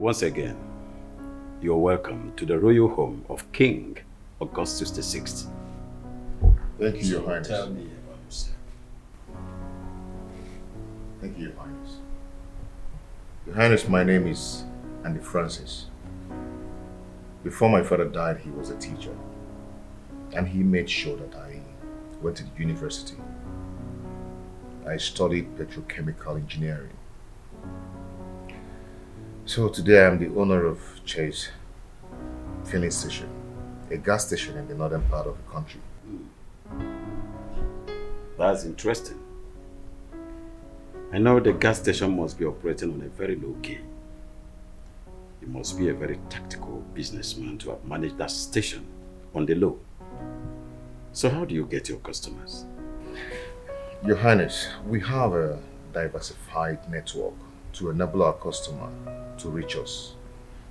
Once again, you're welcome to the royal home of King Augustus VI. Thank you, Your Highness. Tell me about yourself. Thank you, Your Highness. Your Highness, my name is Andy Francis. Before my father died, he was a teacher. And he made sure that I went to the university. I studied petrochemical engineering. So today I'm the owner of Chase Filling Station, a gas station in the northern part of the country. That's interesting. I know the gas station must be operating on a very low key. You must be a very tactical businessman to have managed that station on the low. So how do you get your customers? Your Highness, we have a diversified network to enable our customer to reach us.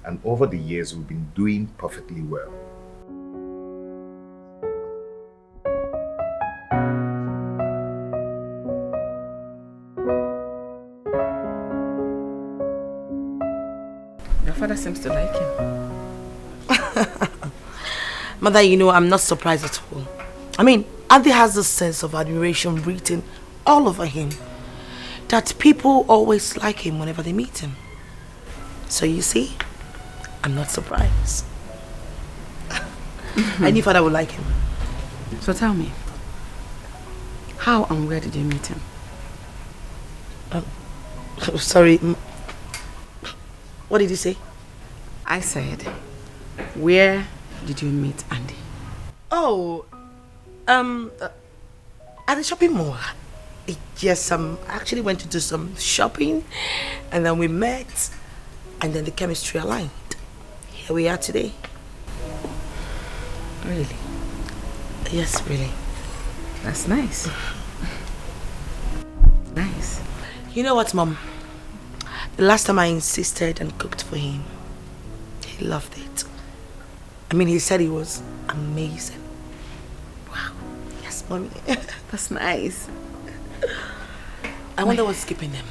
And over the years, we've been doing perfectly well. Your father seems to like him. Mother, you know, I'm not surprised at all. I mean, Andy has a sense of admiration written all over him. That people always like him whenever they meet him. So you see, I'm not surprised. I knew father would like him. So tell me, how and where did you meet him? Sorry. What did you say? I said, where did you meet Andy? Oh, at the shopping mall. Yes, actually went to do some shopping, and then we met, and then the chemistry aligned. Here we are today. Really? Yes, really. That's nice. Nice. You know what, Mom? The last time I insisted and cooked for him, he loved it. I mean, he said it was amazing. Wow. Yes, Mommy. That's nice. I wonder what's keeping them.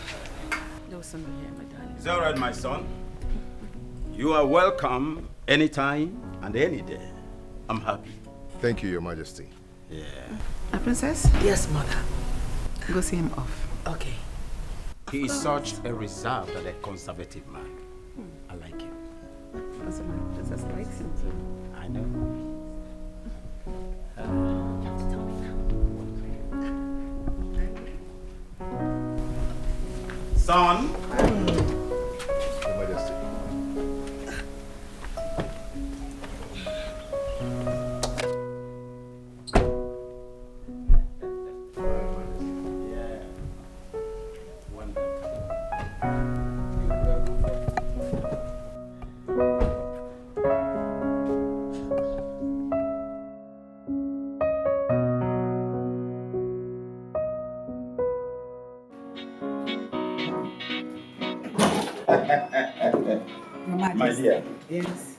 There was somebody here, my darling. It's all right, my son. You are welcome anytime and any day. I'm happy. Thank you, Your Majesty. Yeah. A princess? Yes, Mother. Go see him off. Okay. He is such a reserved and a conservative man. I like him. Also, my princess likes him too. I know. You have to tell me now. Son. Your Majesty. My dear. Yes.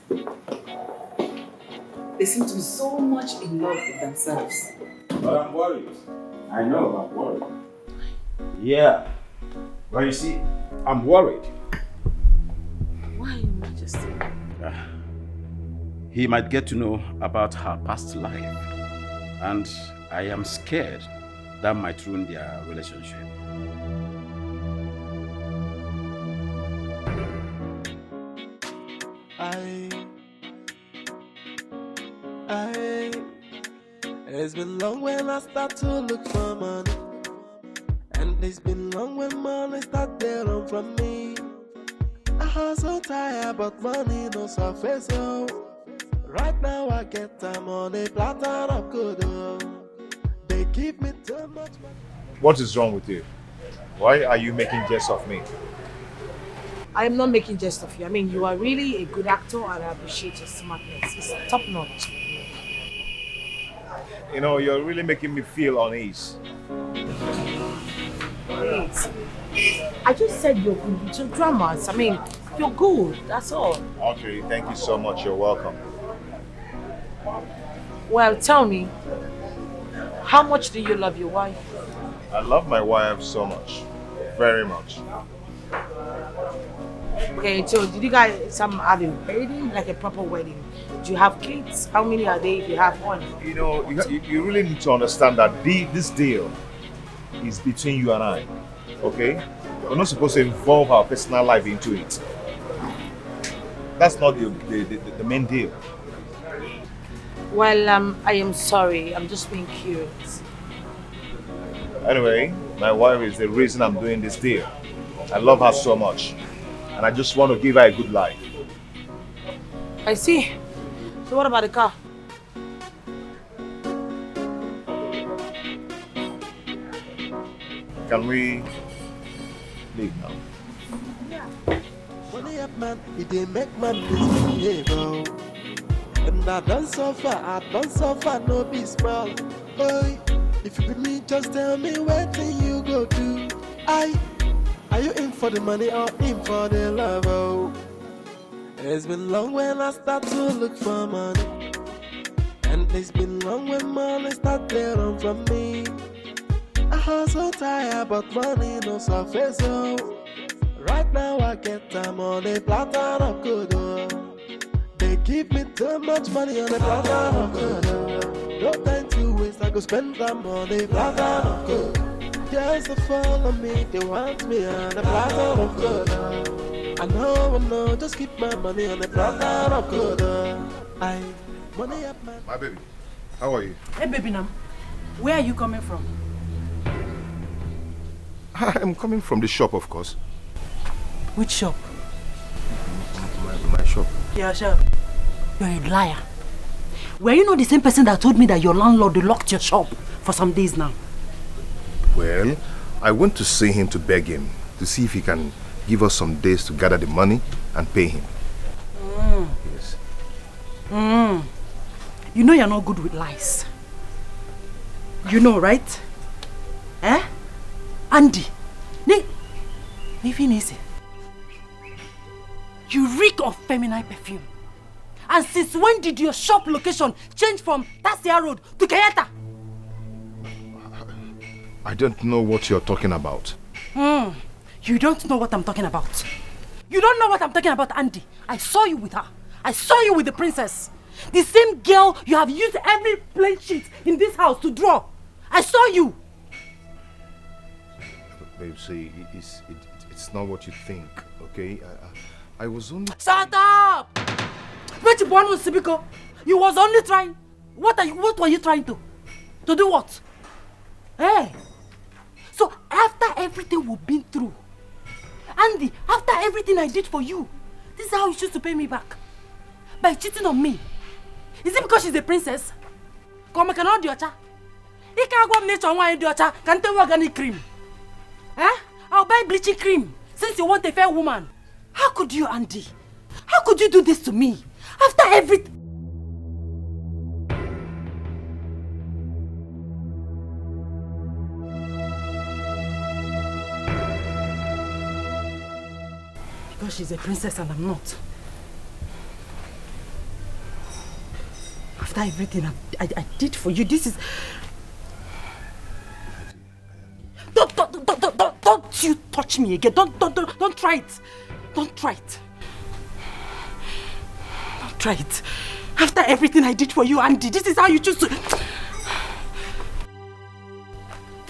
They seem to be so much in love with themselves. But I'm worried. I know I'm worried. Yeah. But you see, I'm worried. Why, Your Majesty? He might get to know about her past life. And I am scared that might ruin their relationship. It's been long when I start to look for money, and it's been long when money start to run from me. I hustle tired, but money no surface, yo. Right now I get time on a platter of good, they give me too much money. What is wrong with you? Why are you making jest of me? I am not making jest of you. I mean, you are really a good actor and I appreciate your smartness. It's top notch. You know, you're really making me feel unease. Wait. I just said you're good with your dramas. I mean, you're good. That's all. Okay, thank you so much. You're welcome. Well, tell me, how much do you love your wife? I love my wife so much. Very much. Okay, so did you guys have a wedding, like a proper wedding? Do you have kids? How many are they if you have one? You know, you really need to understand that this deal is between you and I, okay? We're not supposed to involve our personal life into it. That's not the main deal. Well, I am sorry. I'm just being curious. Anyway, my wife is the reason I'm doing this deal. I love her so much, and I just want to give her a good life. I see. So what about the car? Can we leave now? Money up man, it dey make man misbehave, oh. And I don't suffer, no be small. Boy, if you be me, just tell me what thing you go do. Are you in for the money or in for the love, oh? It's been long when I start to look for money. And it's been long when money start to run from me. I hustle tired, but money no surface, oh. Right now I get time on the platter of good, oh. They give me too much money on the platter of good, oh. No time to waste, I go spend them on the platter of good. Just to follow me, they want me on the platter of good, oh. I know, just keep my money on the platter of good, oh. Money up, man. My baby, how are you? Hey, baby, Nam, where are you coming from? I'm coming from the shop, of course. Which shop? My shop. Yeah, shop. You're a liar. Were you not the same person that told me that your landlord locked your shop for some days now? Well, I went to see him to beg him, to see if he can give us some days to gather the money and pay him. Yes. You know you're not good with lies. You know, right? Eh? Andy, easy. You reek of feminine perfume. And since when did your shop location change from Tasia Road to Kayeta? I don't know what you're talking about. You don't know what I'm talking about. You don't know what I'm talking about, Andy. I saw you with her. I saw you with the princess. The same girl you have used every plain sheet in this house to draw. I saw you. Babe, see, it's not what you think, okay? I was only... Shut up! You was only trying. What were you trying to? To do what? Hey! So after everything we've been through, Andy, after everything I did for you, this is how you choose to pay me back? By cheating on me? Is it because she's a princess? Come, I cannot do your cha. You can't go nature and wine do your cha. Can't tell organic cream. Eh? I'll buy bleaching cream since you want a fair woman. How could you, Andy? How could you do this to me? After everything. Because she's a princess and I'm not. After everything I did for you, this is... Don't you touch me again. Don't try it. Don't try it. Don't try it. After everything I did for you, Andy, this is how you choose to... No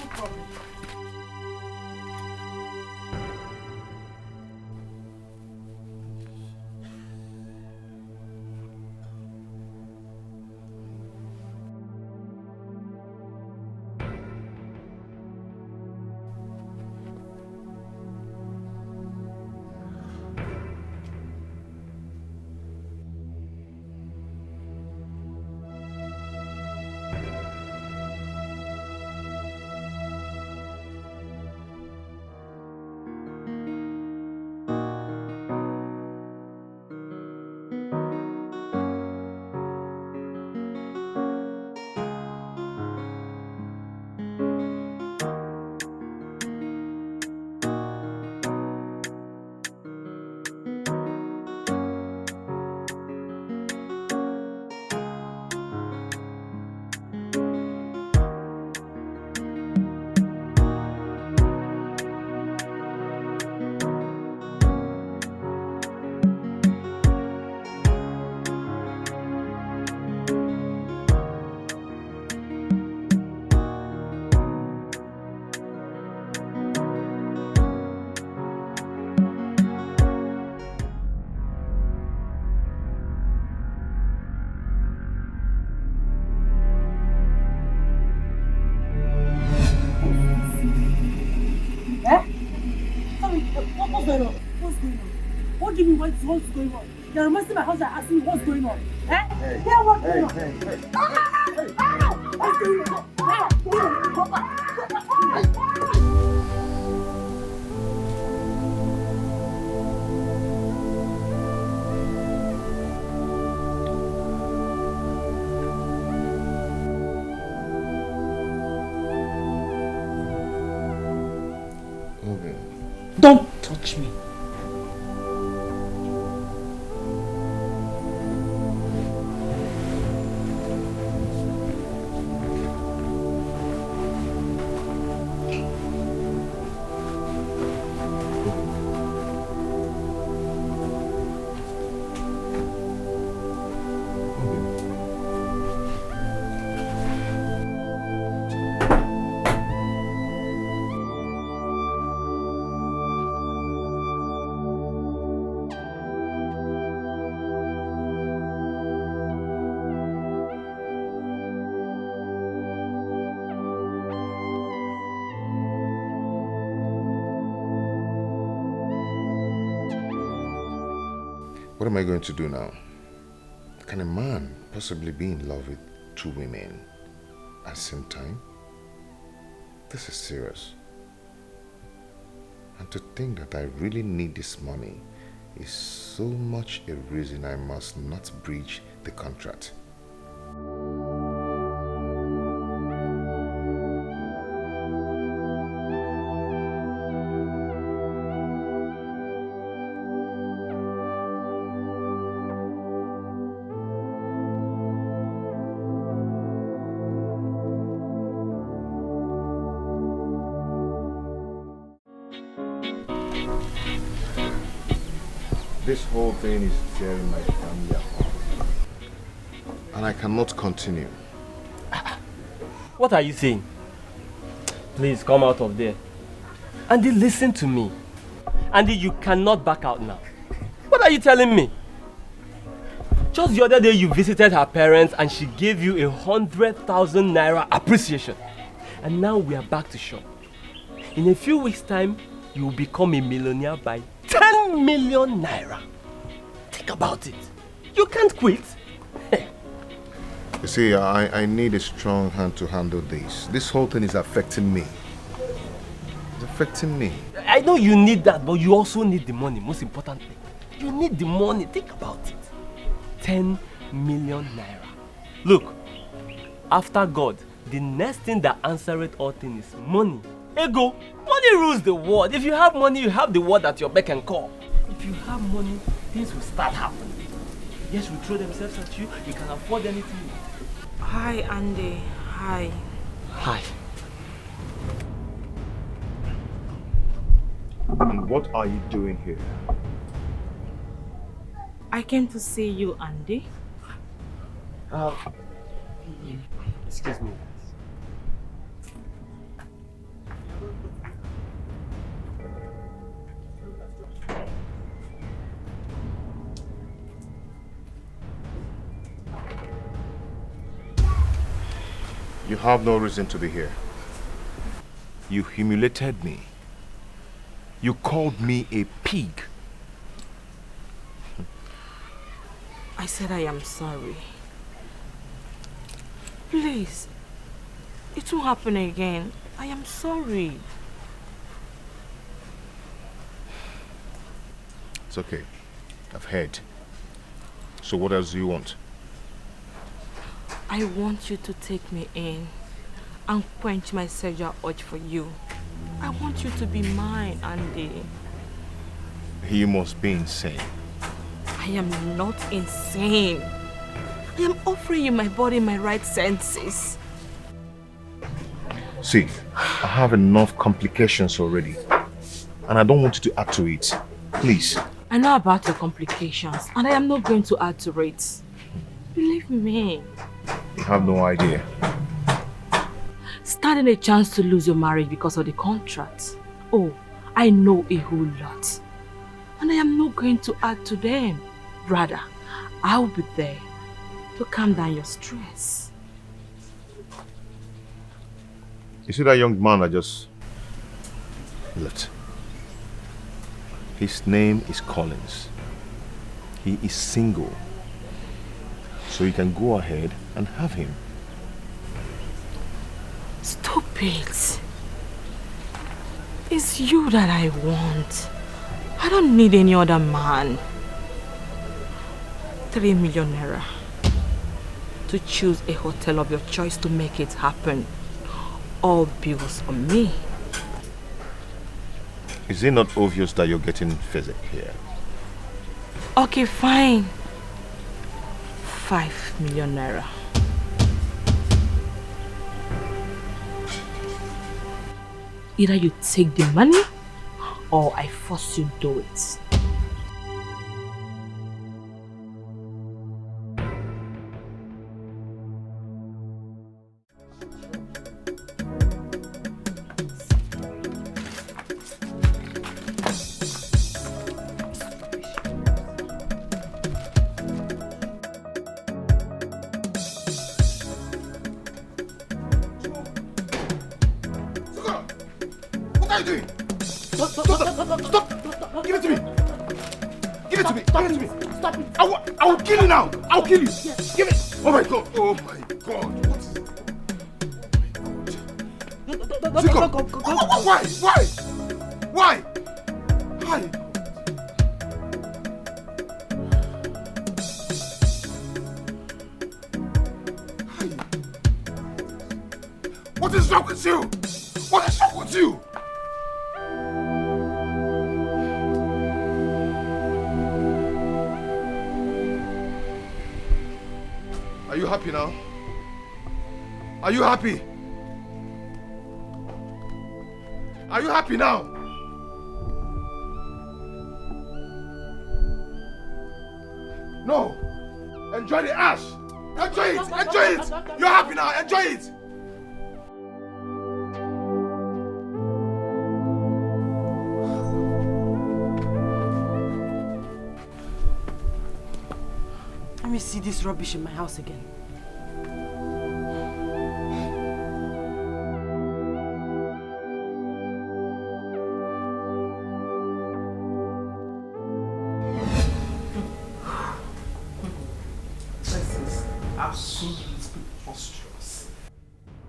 problem. What's going on? What's going on? What do you mean what's going on? You're romancing my house and asking me what's going on. Eh? Hey. Yeah, what's going on? Hey. What's going on? Okay. Don't touch me. What am I going to do now? Can a man possibly be in love with two women at the same time? This is serious. And to think that I really need this money is so much a reason I must not breach the contract. This whole thing is tearing my family apart. And I cannot continue. What are you saying? Please come out of there. Andy, listen to me. Andy, you cannot back out now. What are you telling me? Just the other day you visited her parents and she gave you 100,000 naira appreciation. And now we are back to shop. In a few weeks' time, you will become a millionaire by 10 million naira. Think about it. You can't quit. You see, I need a strong hand to handle this. This whole thing is affecting me. It's affecting me. I know you need that, but you also need the money, most importantly. You need the money. Think about it. 10 million naira. Look, after God, the next thing that answereth all things is money. Ego, money rules the world. If you have money, you have the world at your beck and call. If you have money, things will start happening. Yes, will throw themselves at you. You can afford anything. Hi, Andy. Hi. Hi. And what are you doing here? I came to see you, Andy. Excuse me. You have no reason to be here. You humiliated me. You called me a pig. I said I am sorry. Please, it won't happen again. I am sorry. It's okay. I've heard. So what else do you want? I want you to take me in and quench my sexual urge for you. I want you to be mine, Andy. You must be insane. I am not insane. I am offering you my body in my right senses. See, I have enough complications already. And I don't want you to add to it. Please. I know about your complications and I am not going to add to it. Believe me. You have no idea. Standing a chance to lose your marriage because of the contract. Oh, I know a whole lot. And I am not going to add to them. Rather, I will be there to calm down your stress. You see that young man I just left? His name is Collins. He is single. So you can go ahead and have him. Stupid. It's you that I want. I don't need any other man. 3 million naira. To choose a hotel of your choice to make it happen. All bills on me. Is it not obvious that you're getting physic here? Okay, fine. 5 million naira. Either you take the money or I force you to do it. Kill you! Yes. Give it! Oh my god! Oh my god! What is it? Why? Why? Why? Why? What is wrong with you? What is wrong with you? Are you happy now? Are you happy? Are you happy now? No. Enjoy the ash. Enjoy it. Enjoy it. You're happy now. Enjoy it. Let me see this rubbish in my house again. This is absolutely preposterous.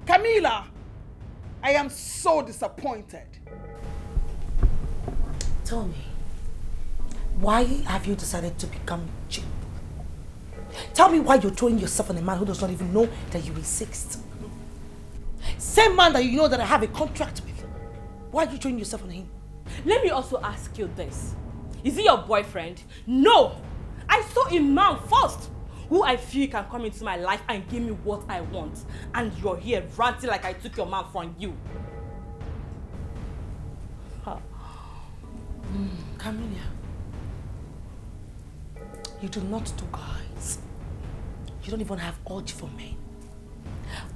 Camila, I am so disappointed. Tell me, why have you decided to become cheap? Tell me why you're throwing yourself on a man who does not even know that you exist. Same man that you know that I have a contract with. Why are you throwing yourself on him? Let me also ask you this. Is he your boyfriend? No! I saw a man first who I feel can come into my life and give me what I want. And you're here ranting like I took your man from you. Camilla, you do not do guys. You don't even have urge for men.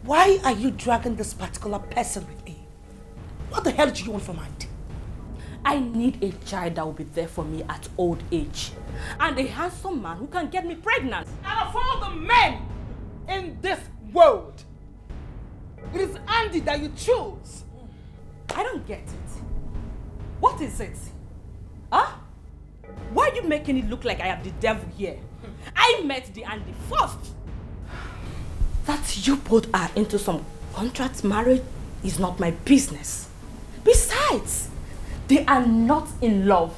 Why are you dragging this particular person with me? What the hell do you want from Auntie? I need a child that will be there for me at old age. And a handsome man who can get me pregnant. And of all the men in this world, it is Andy that you choose. I don't get it. What is it? Huh? Why are you making it look like I am the devil here? I met the Andy first. That you both are into some contract marriage is not my business. Besides, they are not in love.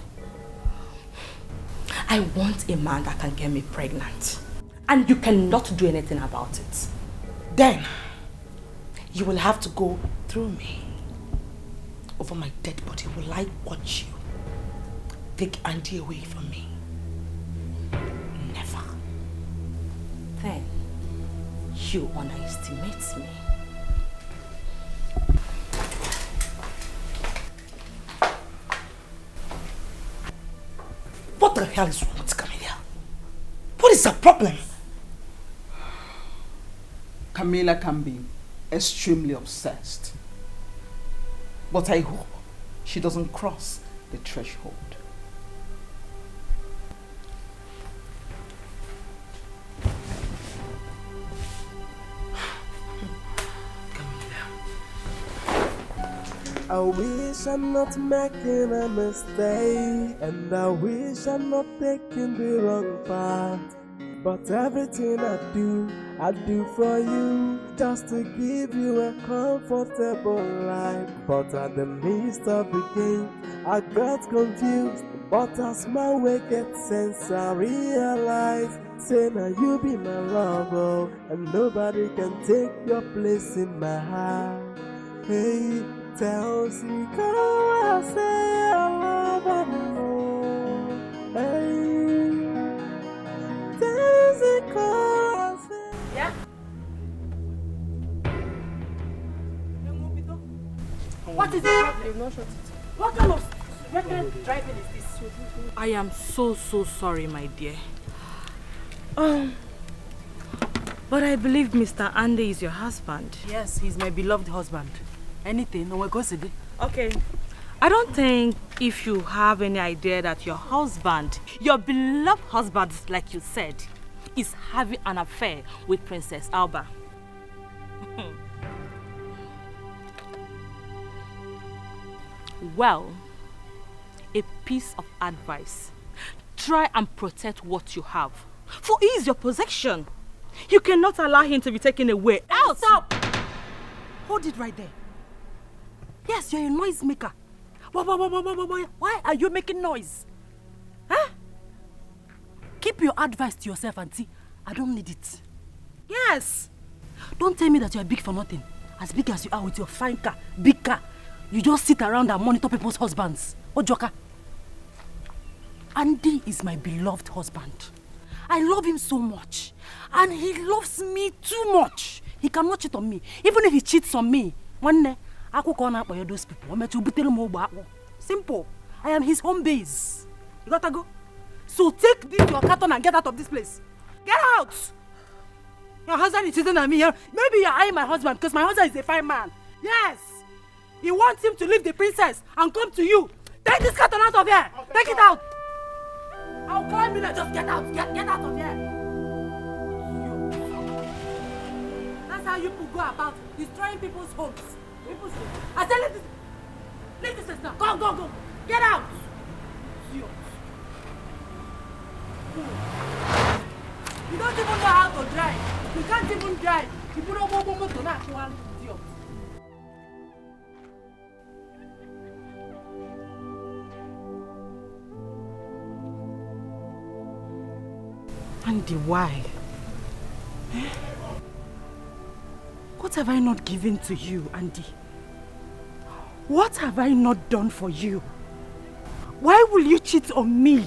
I want a man that can get me pregnant. And you cannot do anything about it. Then, you will have to go through me. Over my dead body, will I watch you take Andy away from me? Never. Then, you underestimate me. What the hell is wrong with Camilla? What is the problem? Camila can be extremely obsessed. But I hope she doesn't cross the threshold. I wish I'm not making a mistake, and I wish I'm not taking the wrong path. But everything I do for you, just to give you a comfortable life. But at the midst of the game, I got confused. But as my way gets sense, I realize, say now you be my lover, and nobody can take your place in my heart. Hey, tells me, come I say I love her more. Hey, tells me, come I say. Yeah? What is the problem? What kind of reckless driving is this? I am so sorry, my dear. But I believe Mr. Andy is your husband. Yes, he's my beloved husband. Anything, no one goes to do. Okay. I don't think if you have any idea that your husband, your beloved husband, like you said, is having an affair with Princess Alba. Well, a piece of advice. Try and protect what you have. For he is your possession. You cannot allow him to be taken away. Out! Stop! Hold it right there. Yes, you're a noise maker. Why are you making noise? Huh? Keep your advice to yourself, auntie. I don't need it. Yes! Don't tell me that you're big for nothing. As big as you are with your fine car, big car. You just sit around and monitor people's husbands. Oh, Joker. Andy is my beloved husband. I love him so much. And he loves me too much. He cannot cheat on me. Even if he cheats on me, one day, I could call out by those people. Simple. I am his home base. You gotta go. So take this your carton and get out of this place. Get out! Your husband is cheating on me. Maybe you're eyeing my husband because my husband is a fine man. Yes! He wants him to leave the princess and come to you. Take this carton out of here. Take it out. I'll climb in and just get out. Get out of here. That's how you people go about destroying people's homes. I said leave this now. Go. Get out. You don't even know how to drive. You can't even drive. You put on one to not one idiot. Andy, why? What have I not given to you, Andy? What have I not done for you? Why will you cheat on me?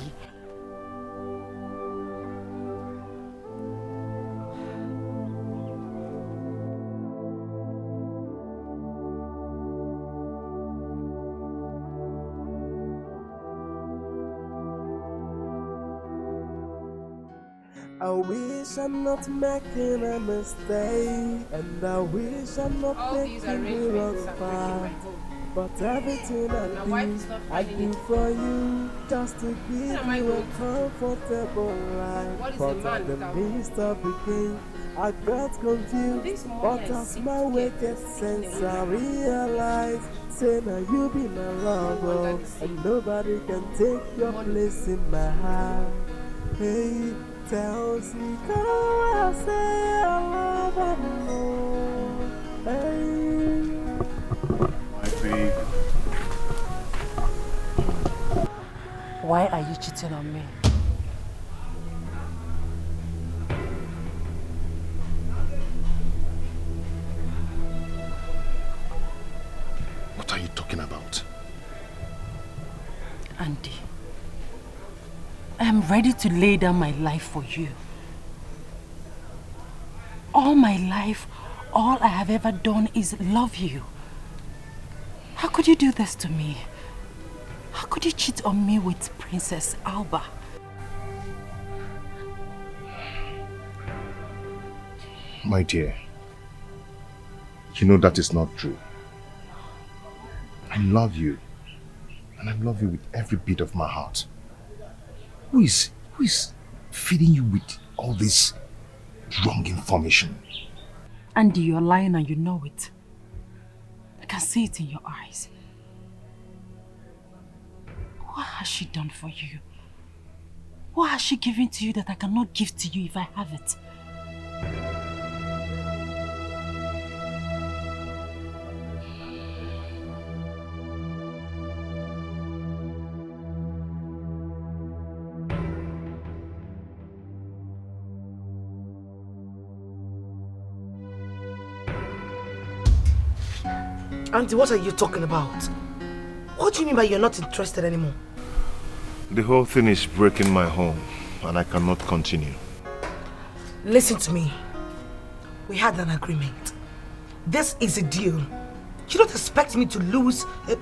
I wish I'm not making a mistake, and I wish I'm not taking the wrong path. But everything I do for you, just to give you a comfortable life. But at the midst of the game, I got confused. But as my way gets sense, I realize, say now you be my lover, and nobody can take your place in my heart. Hey, tells me, come I say I love her more. Hey. Babe. Why are you cheating on me? What are you talking about? Andy, I am ready to lay down my life for you. All my life, all I have ever done is love you. How could you do this to me? How could you cheat on me with Princess Alba? My dear, you know that is not true. I love you, and I love you with every bit of my heart. Who is feeding you with all this wrong information? Andy, you're lying and you know it. I can see it in your eyes. What has she done for you? What has she given to you that I cannot give to you if I have it? Auntie, what are you talking about? What do you mean by you're not interested anymore? The whole thing is breaking my home, and I cannot continue. Listen to me. We had an agreement. This is a deal. You don't expect me to lose, a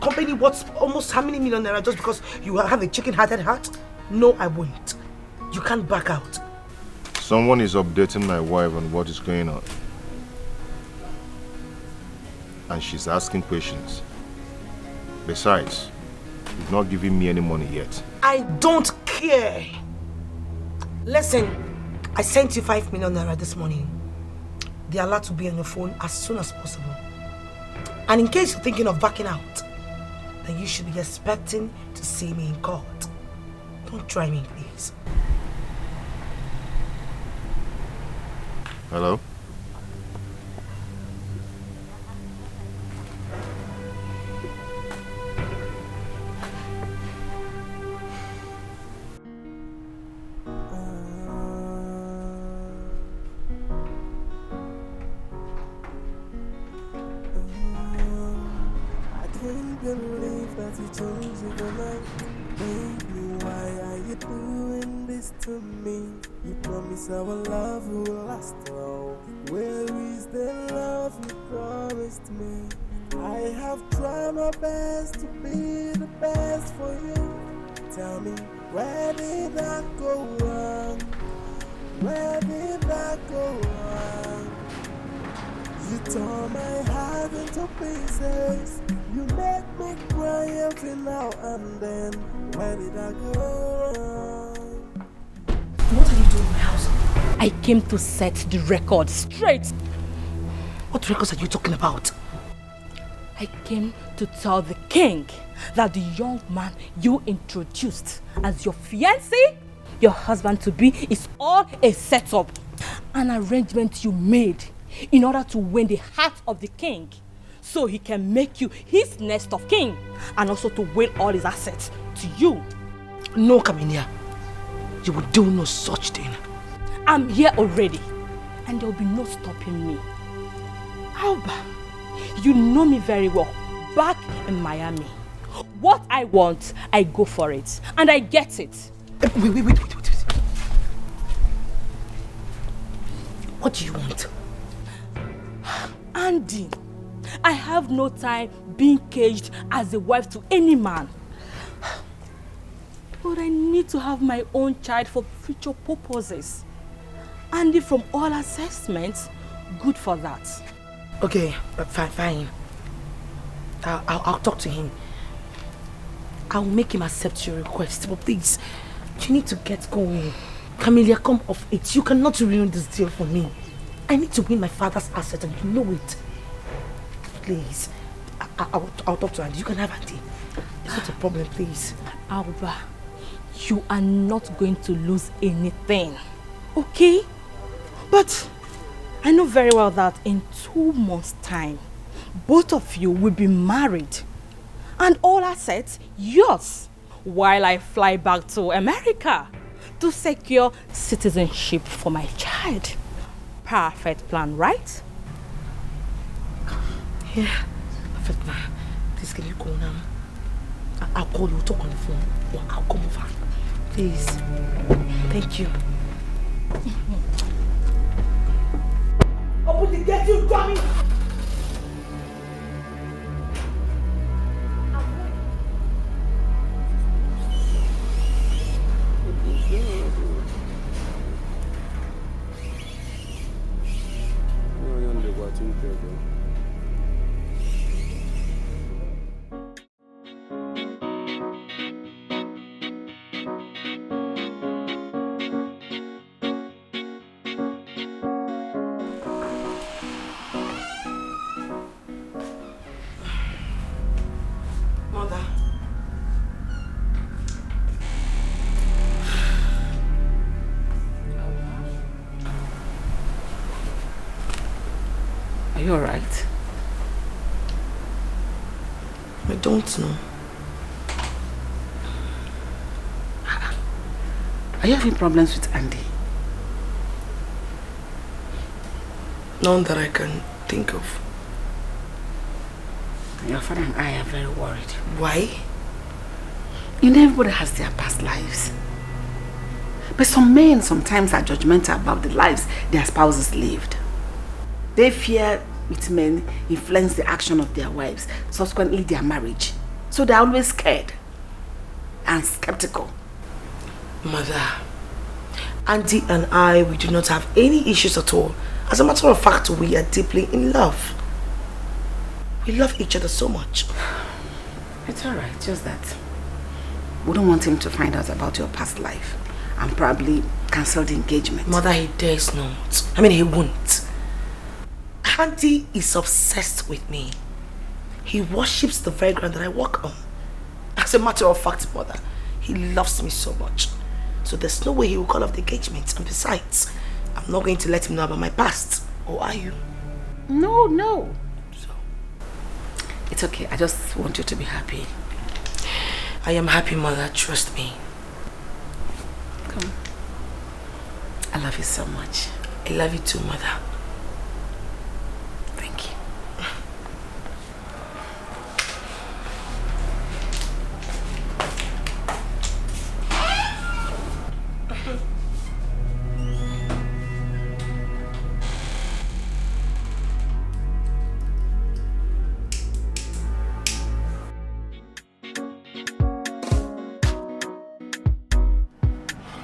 company worth almost how many million naira just because you have a chicken-hearted heart? No, I won't. You can't back out. Someone is updating my wife on what is going on. And she's asking questions. Besides, you've not given me any money yet. I don't care. Listen, I sent you 5 million naira this morning. They are allowed to be on your phone as soon as possible. And in case you're thinking of backing out, then you should be expecting to see me in court. Don't try me, please. Hello? Believe that you chose overnight. Baby, why are you doing this to me? You promise our love will last long. Where is the love you promised me? I have tried my best to be the best for you. Tell me, where did I go wrong? Where did I go wrong? You tore my heart into pieces. You make me cry every now and then. Where did I go wrong? What are you doing in my house? I came to set the record straight. What records are you talking about? I came to tell the king that the young man you introduced as your fiancé, your husband-to-be, is all a setup. An arrangement you made in order to win the heart of the king, so he can make you his next of kin, and also to will all his assets to you. No, Kaminia. You will do no such thing. I'm here already, and there will be no stopping me. Alba, you know me very well, back in Miami. What I want, I go for it, and I get it. Wait. What do you want? Andy, I have no time being caged as a wife to any man. But I need to have my own child for future purposes. Andy, from all assessments, good for that. Okay, fine. I'll talk to him. I'll make him accept your request, but please, you need to get going. Camelia, come off it. You cannot ruin this deal for me. I need to win my father's asset, and you know it. Please, I'll talk to Andy. You can have Andy. It's not a problem, please. Alba, you are not going to lose anything, okay? But I know very well that in 2 months' time, both of you will be married, and all assets yours, while I fly back to America to secure citizenship for my child. Perfect plan, right? Yeah, perfect plan. Please, can you go now? I'll call you, we'll talk on the phone, or I'll come over. Please. Thank you. Open the gate, you dummy! you alright? I don't know. Are you having problems with Andy? None that I can think of. Your father and I are very worried. Why? You know, everybody has their past lives. But some men sometimes are judgmental about the lives their spouses lived. They fear it men influence the action of their wives, subsequently their marriage. So they're always scared and skeptical. Mother, Auntie and I, we do not have any issues at all. As a matter of fact, we are deeply in love. We love each other so much. It's alright, just that we don't want him to find out about your past life and probably cancel the engagement. Mother, he dares not. I mean, he won't. Auntie is obsessed with me. He worships the very ground that I walk on. As a matter of fact, Mother, he loves me so much. So there's no way he will call off the engagement. And besides, I'm not going to let him know about my past. Or are you? No. So it's okay. I just want you to be happy. I am happy, Mother. Trust me. Come. I love you so much. I love you too, Mother. Thank you.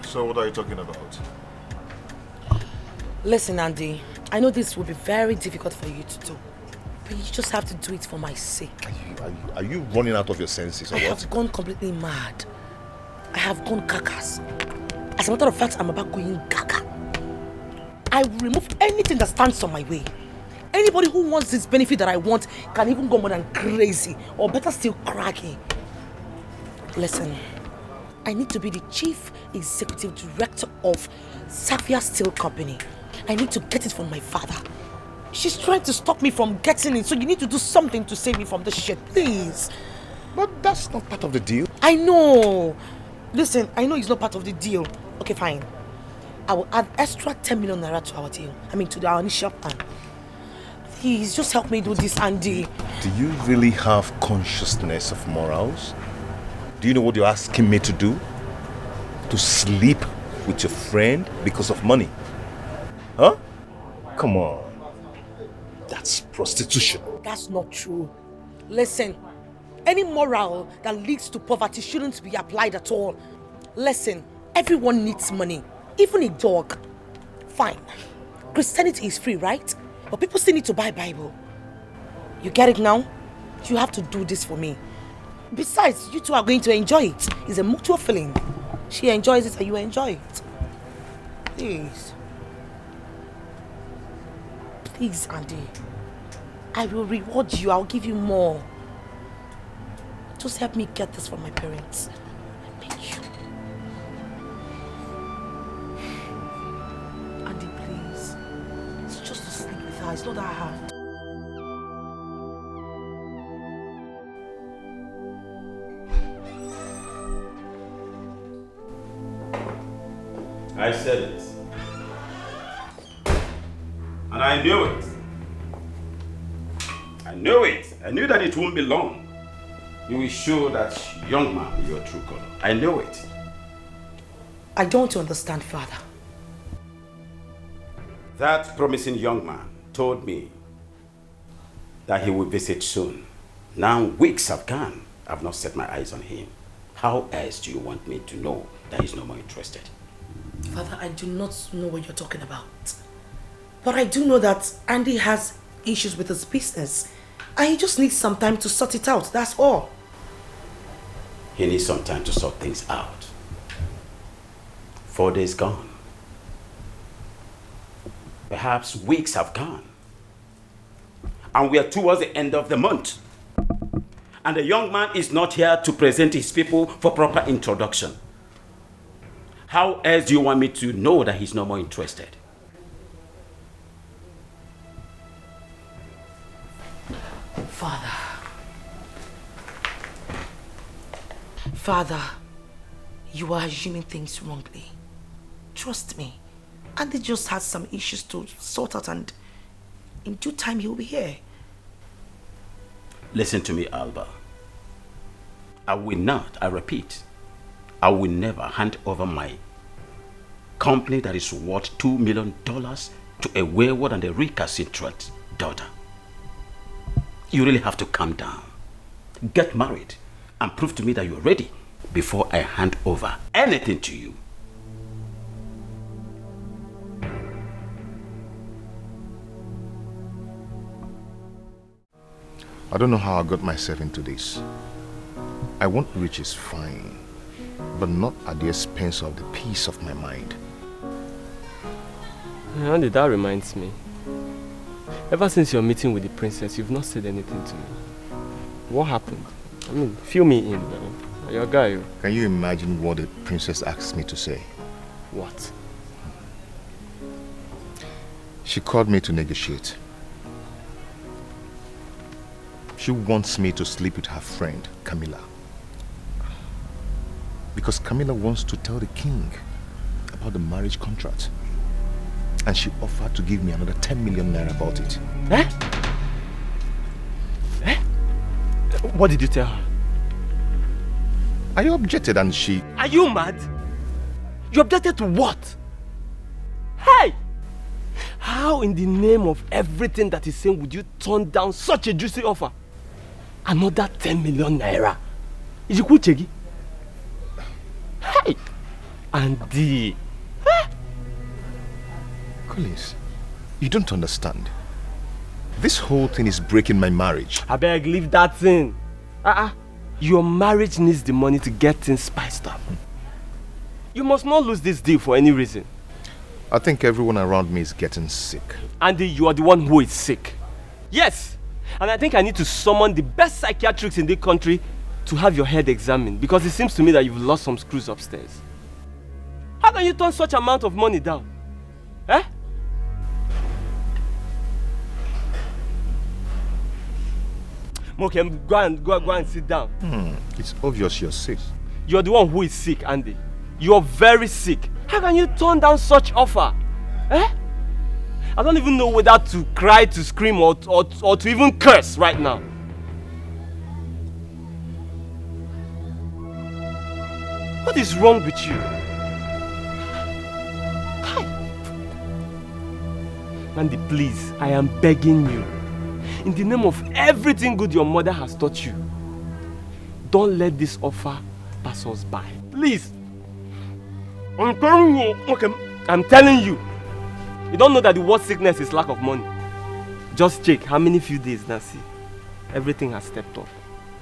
So what are you talking about? Listen, Andy, I know this will be very difficult for you to do, but you just have to do it for my sake. Are you running out of your senses or I what? have gone completely mad. I have gone kakas. As a matter of fact, I'm about going gaga. I will remove anything that stands on my way. Anybody who wants this benefit that I want can even go more than crazy, or better still, craggy. Listen, I need to be the chief executive director of Savia Steel Company. I need to get it from my father. She's trying to stop me from getting it, so you need to do something to save me from this shit, please. But that's not part of the deal. I know. Listen, I know it's not part of the deal. Okay, fine. I will add extra 10 million naira to our deal. I mean, to our initial plan. Please, just help me do this, Andy. Do you really have consciousness of morals? Do you know what you're asking me to do? To sleep with your friend because of money? Huh? Come on. That's prostitution. That's not true. Listen, any moral that leads to poverty shouldn't be applied at all. Listen, everyone needs money, even a dog. Fine. Christianity is free, right? But people still need to buy Bible. You get it now? You have to do this for me. Besides, you two are going to enjoy it. It's a mutual feeling. She enjoys it and you enjoy it. Please. Please, Andy. I will reward you. I'll give you more. Just help me get this from my parents. I beg you. Andy, please. It's just to sleep with her. It's not that hard. I said it. And I knew it. I knew it. I knew that it won't be long. You will show that young man your true color. I knew it. I don't understand, Father. That promising young man told me that he will visit soon. Now weeks have gone. I've not set my eyes on him. How else do you want me to know that he's no more interested? Father, I do not know what you're talking about. But I do know that Andy has issues with his business. And he just needs some time to sort it out, that's all. He needs some time to sort things out. 4 days gone. Perhaps weeks have gone. And we are towards the end of the month. And the young man is not here to present his people for proper introduction. How else do you want me to know that he's no more interested? Father. Father, you are assuming things wrongly. Trust me. Andy just has some issues to sort out and in due time he'll be here. Listen to me, Alba. I will not, I repeat, I will never hand over my company that is worth $2 million to a wayward and a recalcitrant daughter. You really have to calm down. Get married and prove to me that you're ready before I hand over anything to you. I don't know how I got myself into this. I want riches, fine, but not at the expense of the peace of my mind. Andy, that reminds me. Ever since your meeting with the princess, you've not said anything to me. What happened? I mean, fill me in now. You're a guy. Can you imagine what the princess asked me to say? What? She called me to negotiate. She wants me to sleep with her friend, Camilla. Because Camilla wants to tell the king about the marriage contract. And she offered to give me another 10 million naira about it. Eh? Eh? What did you tell her? I objected and she... Are you mad? You objected to what? Hey! How in the name of everything that is saying would you turn down such a juicy offer? Another 10 million naira. Is it cool, Chegi? Hey! Andy. Eh? Collins, you don't understand. This whole thing is breaking my marriage. I beg, leave that thing. Your marriage needs the money to get things spiced up. You must not lose this deal for any reason. I think everyone around me is getting sick. Andy, you are the one who is sick. Yes! And I think I need to summon the best psychiatrists in the country to have your head examined, because it seems to me that you've lost some screws upstairs. How can you turn such amount of money down? Eh? Okay, go and sit down. It's obvious you're sick. You're the one who is sick, Andy. You're very sick. How can you turn down such offer? Eh? I don't even know whether to cry, to scream, or to even curse right now. What is wrong with you? Andy, please, I am begging you. In the name of everything good your mother has taught you, don't let this offer pass us by. Please. I'm telling you. Okay, I'm telling you. You don't know that the worst sickness is lack of money. Just check how many few days now, see. Everything has stepped up.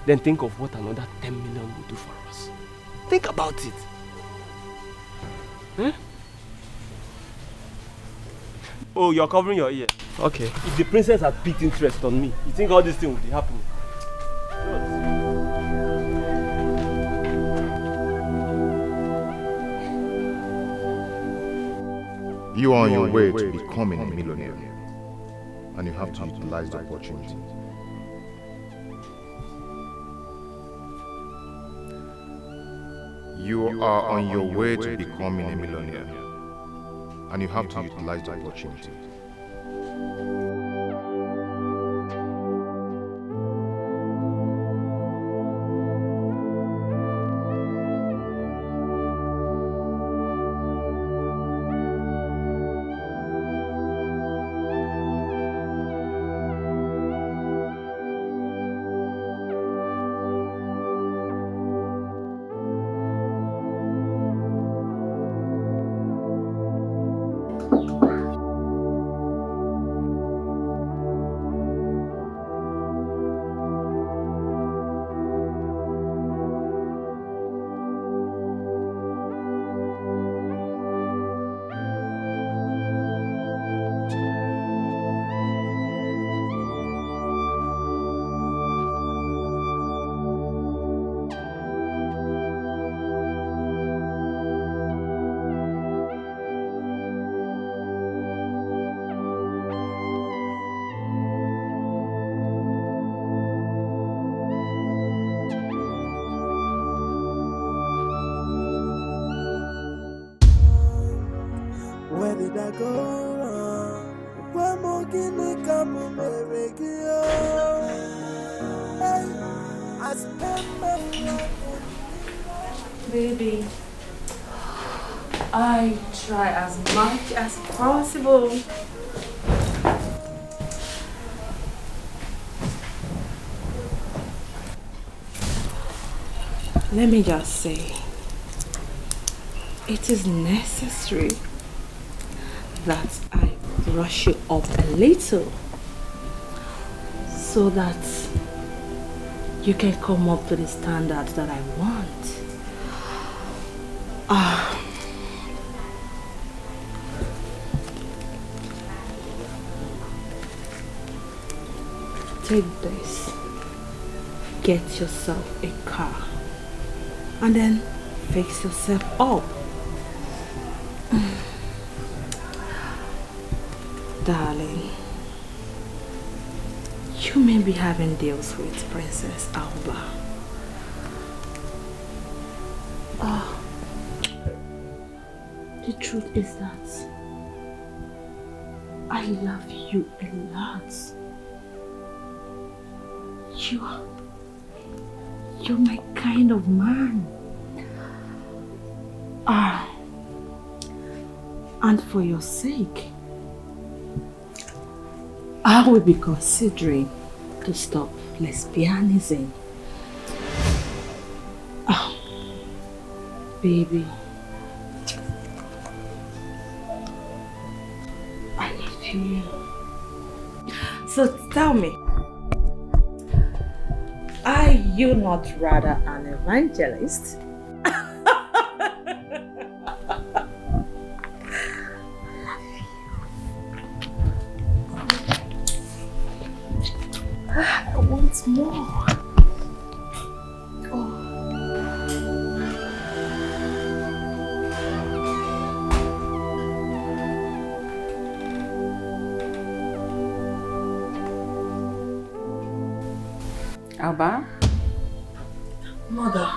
Then think of what another 10 million will do for us. Think about it. Huh? Oh, you're covering your ear. Okay. If the princess had picked interest on me, you think all this thing would be happening? You are on your way to becoming a millionaire, and you have to utilize the opportunity. You are on your way to becoming a millionaire, and you have to utilize the opportunity. where did I go wrong? Why more guinea come I spend my life. Baby, I try as much as possible. Let me just say, it is necessary that I brush you up a little so that you can come up to the standard that I want. Take this. Get yourself a car. And then fix yourself up. Darling, you may be having deals with Princess Alba. The truth is that I love you a lot. You're my kind of man. And for your sake, I will be considering to stop lesbianism. Baby, I love you. So tell me, are you not rather an evangelist? I want more. Alba? Mother.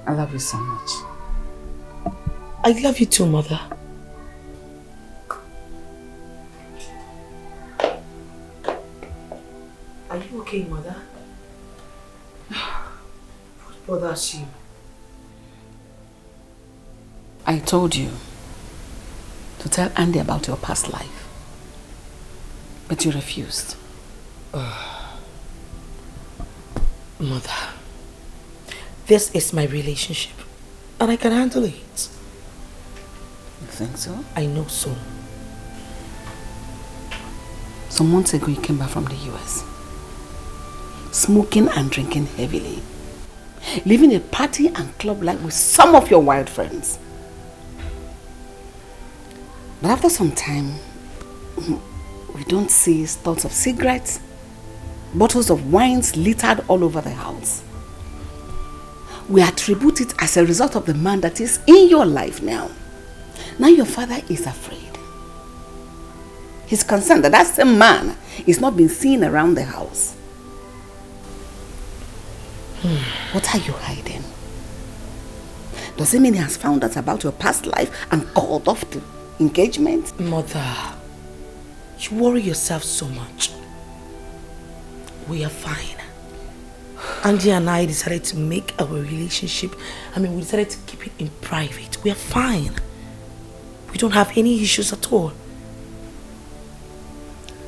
I love you so much. I love you too, Mother. Are you okay, Mother? What bothers you? I told you to tell Andy about your past life, but you refused. Mother, this is my relationship and I can handle it. You think so? I know so. Some months ago you came back from the US, smoking and drinking heavily, living a party and club life with some of your wild friends. But after some time, we don't see stouts of cigarettes, bottles of wines littered all over the house. We attribute it as a result of the man that is in your life now. Now your father is afraid. He's concerned that same man is not being seen around the house. What are you hiding? Does it mean he has found out about your past life and called off the engagement? Mother, you worry yourself so much. We are fine. Andy and I decided to make our relationship, we decided to keep it in private. We are fine. We don't have any issues at all.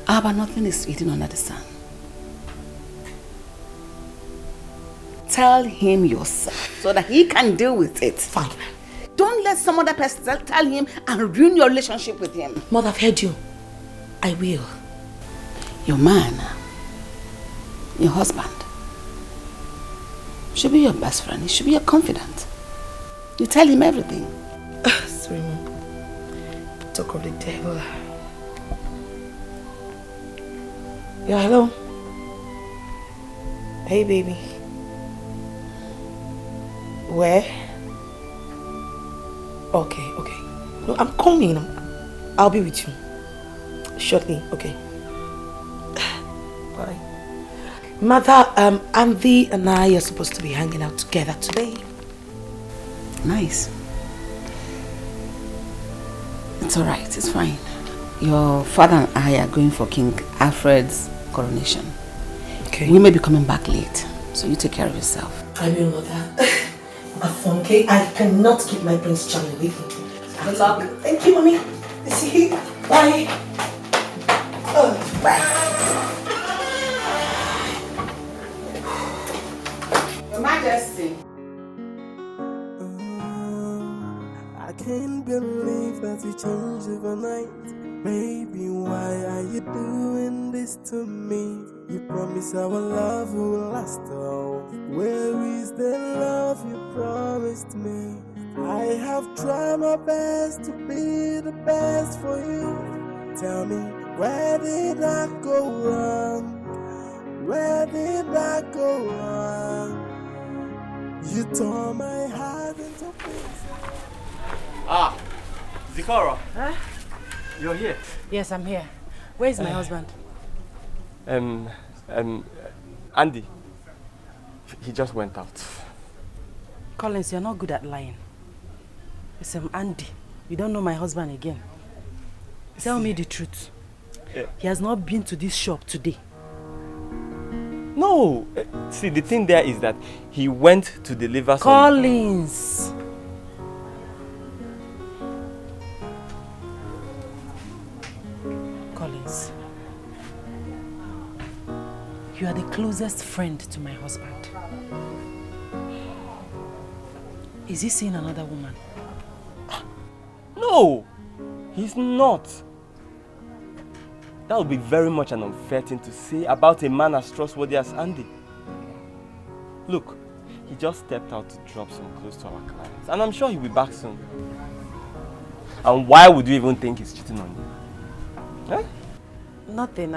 But nothing is hidden under the sun. Tell him yourself so that he can deal with it. Fine. Don't let some other person tell him and ruin your relationship with him. Mother, I've heard you. I will. Your man, your husband, should be your best friend. He should be your confidant. You tell him everything. Sorry, Mom. Talk of the devil. Yeah, hello. Hey, baby. Where? Okay. No, I'm coming. I'll be with you shortly. Okay. Bye. Mother, Andy and I are supposed to be hanging out together today. Nice. It's alright, it's fine. Your father and I are going for King Alfred's coronation. Okay. We may be coming back late, so you take care of yourself. I will, Mother. Afonke, I cannot keep my Prince Charming with me. Good luck. Thank you, Mommy. See you. Bye. Oh, bye. Your Majesty. I can't believe that we changed overnight. Baby, why are you doing this to me? You promised our love will last all. Where is the love you promised me? I have tried my best to be the best for you. Tell me, where did I go wrong? Where did I go wrong? You tore my heart into pieces. Ah, Zikora. Huh? You're here. Yes, I'm here. Where is my husband? Andy. He just went out. Collins, you're not good at lying. It's Andy. You don't know my husband again. Tell me the truth. He has not been to this shop today. No. See, the thing there is that he went to deliver some... Collins! Collins. You are the closest friend to my husband. Is he seeing another woman? No, he's not. That would be very much an unfair thing to say about a man as trustworthy as Andy. Look, he just stepped out to drop some clothes to our clients, and I'm sure he'll be back soon. And why would you even think he's cheating on you? Huh? Nothing,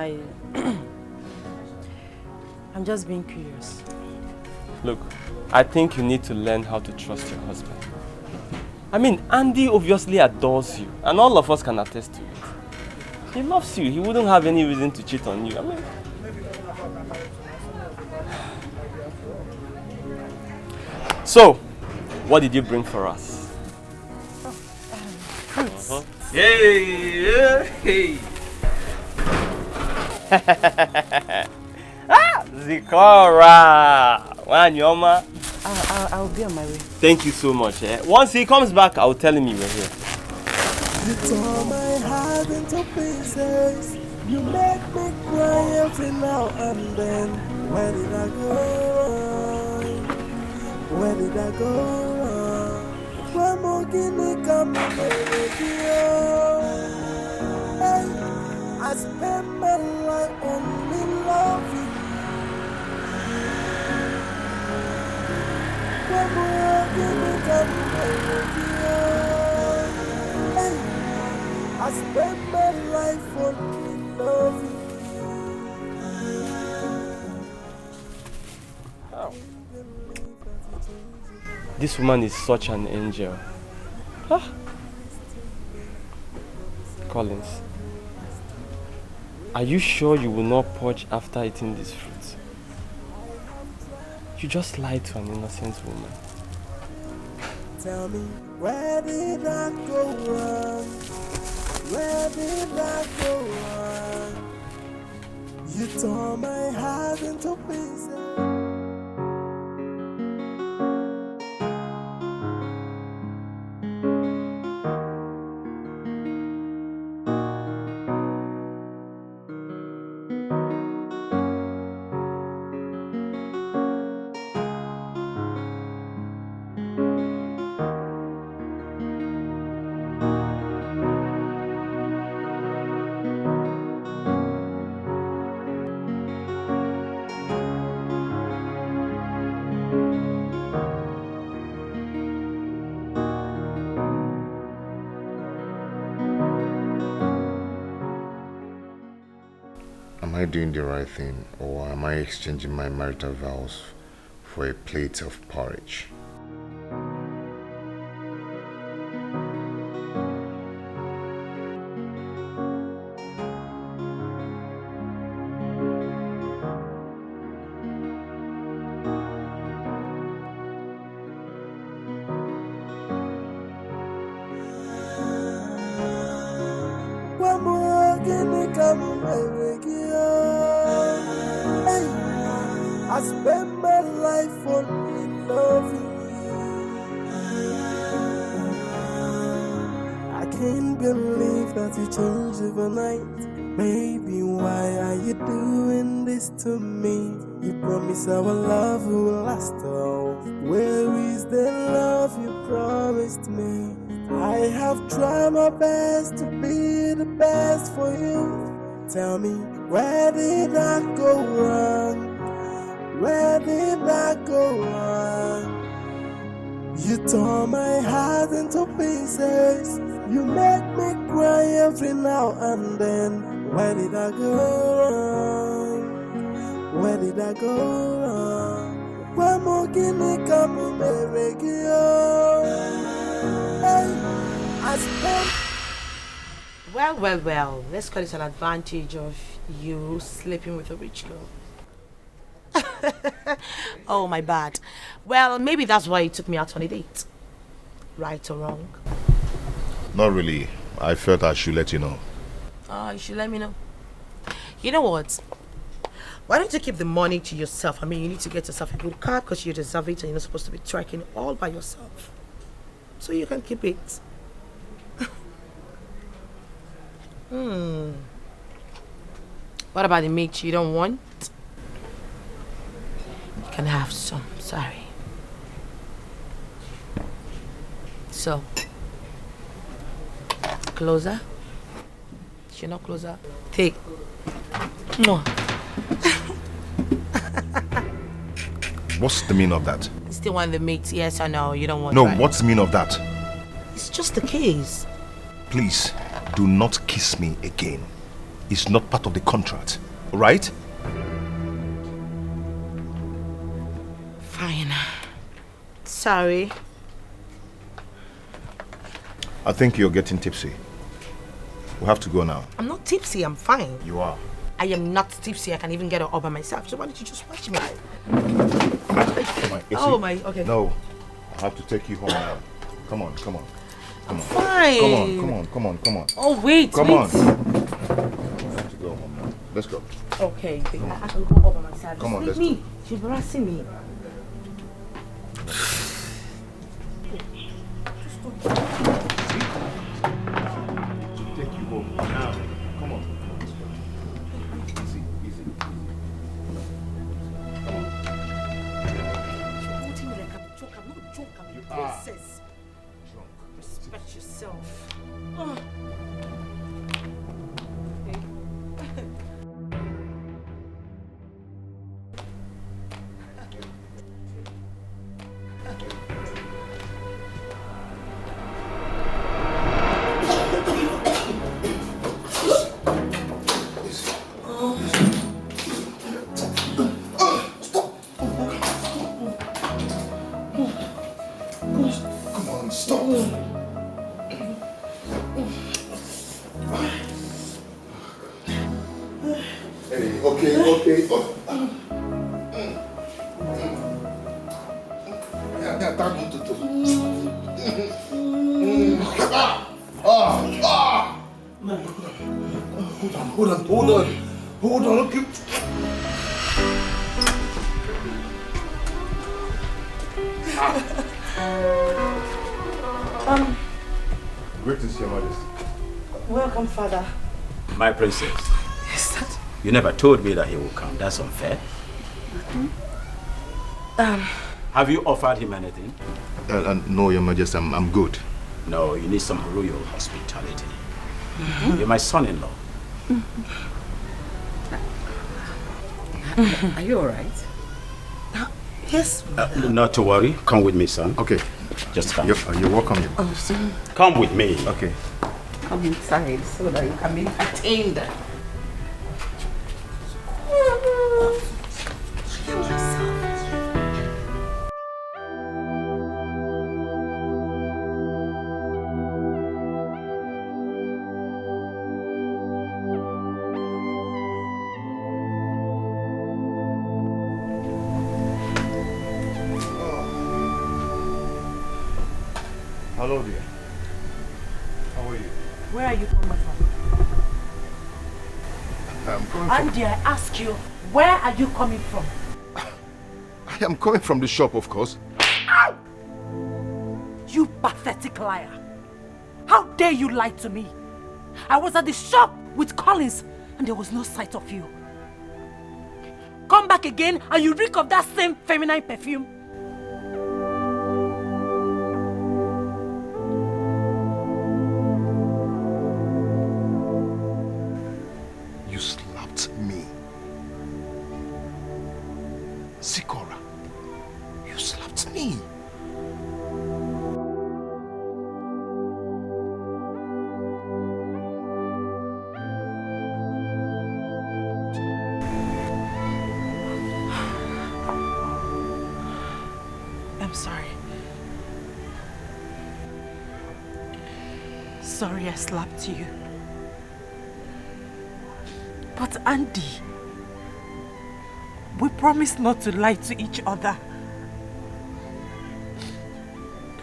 I'm just being curious. Look, I think you need to learn how to trust your husband. I mean, Andy obviously adores you, and all of us can attest to it. He loves you. He wouldn't have any reason to cheat on you. I mean... So, what did you bring for us? Fruits. Hey! Ah, Zikora! Wanyoma. I'll be on my way. Thank you so much. Once he comes back, I'll tell him you were here. You tore my heart into pieces. You make me cry every now and then. Where did I go wrong? Where did I go wrong? Where more can I come with you? Hey, I spend my life only loving. Where more can I come with you? Hey, I spend my life only loving. This woman is such an angel. Huh? Collins, are you sure you will not purge after eating this fruit? You just lied to an innocent woman. Tell me, where did I go wrong? Where did I go wrong? You tore my heart into pieces. Am I doing the right thing, or am I exchanging my marital vows for a plate of porridge? I spend my life only loving you. I can't believe that you changed overnight. Baby, why are you doing this to me? You promise our love will last all. Where is the love you promised me? I have tried my best to be the best for you. Tell me, where did I go wrong? Where did I go wrong? You tore my heart into pieces. You make me cry every now and then. Where did I go wrong? Where did I go wrong? Where more can I come Well, let's call it an advantage of you sleeping with a rich girl. Oh, my bad. Well, maybe that's why you took me out on a date. Right or wrong? Not really. I felt I should let you know. Oh, you should let me know. You know what? Why don't you keep the money to yourself? I mean, you need to get yourself a good car because you deserve it and you're not supposed to be trekking all by yourself. So you can keep it. What about the meat you don't want? You can have some, sorry. So, closer? You're not closer? Take. Mwah. What's the meaning of that? You still want the meat, yes or no? You don't want No, right? what's the meaning of that? It's just a kiss. Please, do not kiss me again. It's not part of the contract, right? Fine. Sorry. I think you're getting tipsy. We have to go now. I'm not tipsy, I'm fine. You are. I am not tipsy, I can even get it all by myself. So why don't you just watch me? Come on, Oh my, okay. No, I have to take you home now. Come on. Come I'm on. fine. Come on. Oh, wait, Come wait. on. We have to go home now. Let's go. Okay, I can go all by myself. Come on, Just let's leave me. You're embarrassing me. Take you home now. Come on. Easy. Come on. Don't tell me like I'm drunk. I'm not drunk. I'm a princess. Drunk. Respect yourself. Come on, stop. Hey, okay. Hold on, okay. Greetings, Your Majesty. Welcome, Father. My princess. Yes, Dad. You never told me that he would come. That's unfair. Have you offered him anything? No, Your Majesty, I'm good. No, you need some royal hospitality. You're my son-in-law. Are you alright? Yes. Not to worry. Come with me, son. Okay. Just come. You're welcome, Your Majesty. Come with me. Okay. Come inside so that you can be entertained. Hello, dear. How are you? Where are you from, my father? I'm coming Andy, I ask you, where are you coming from? I am coming from the shop, of course. You pathetic liar. How dare you lie to me? I was at the shop with Collins and there was no sight of you. Come back again and you reek of that same feminine perfume. You slapped me. Sikora, you slapped me. I'm sorry. Sorry I slapped you. But Andy, we promised not to lie to each other.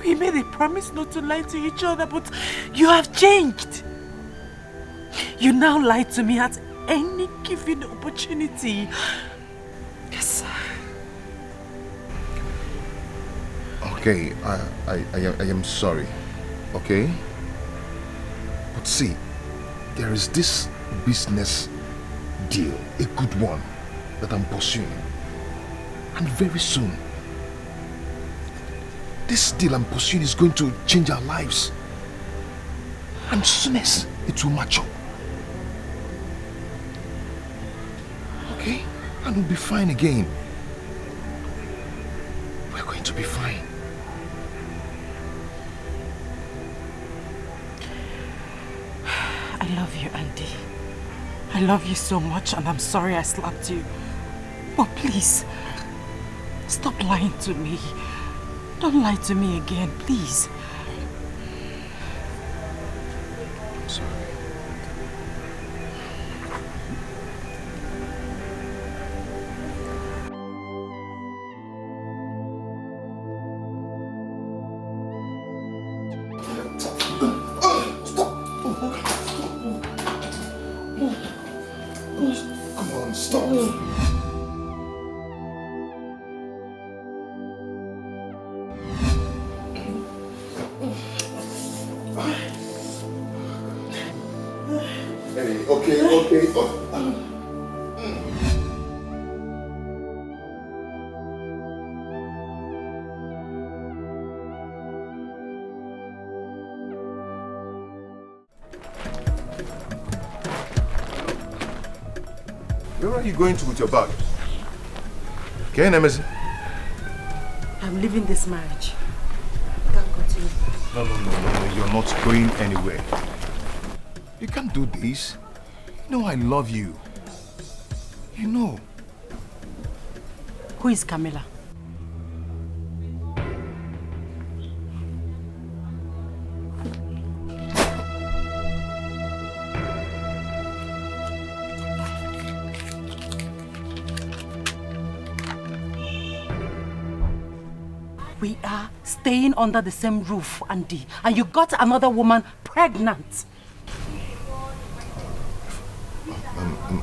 We made a promise not to lie to each other, but you have changed. You now lie to me at any given opportunity. Yes. Okay, I am sorry, okay? But see, there is this business deal, a good one, that I'm pursuing. And very soon, this deal I'm pursuing is going to change our lives. And soonest, it will match up. Okay? And we'll be fine again. We're going to be fine. I love you, Andy. I love you so much and I'm sorry I slapped you. But please, stop lying to me. Don't lie to me again, please. I'm sorry. Okay. Where are you going to with your bag? Okay, Nemesis? I'm leaving this marriage. I can't continue. No, you're not going anywhere. You can't do this. You know I love you. You know. Who is Camilla? We are staying under the same roof, Andy, and you got another woman pregnant.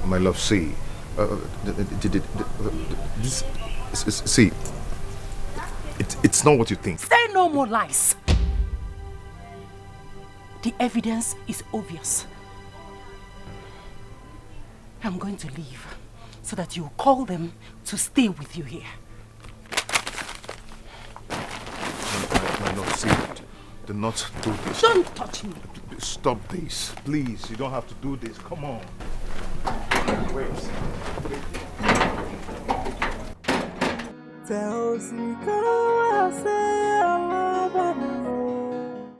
My love, see, see, it's not what you think. Say no more lies. The evidence is obvious. I'm going to leave so that you call them to stay with you here. My love, see, do not do this. Don't touch me. Stop this, please. You don't have to do this. Come on. Wait. Tell me,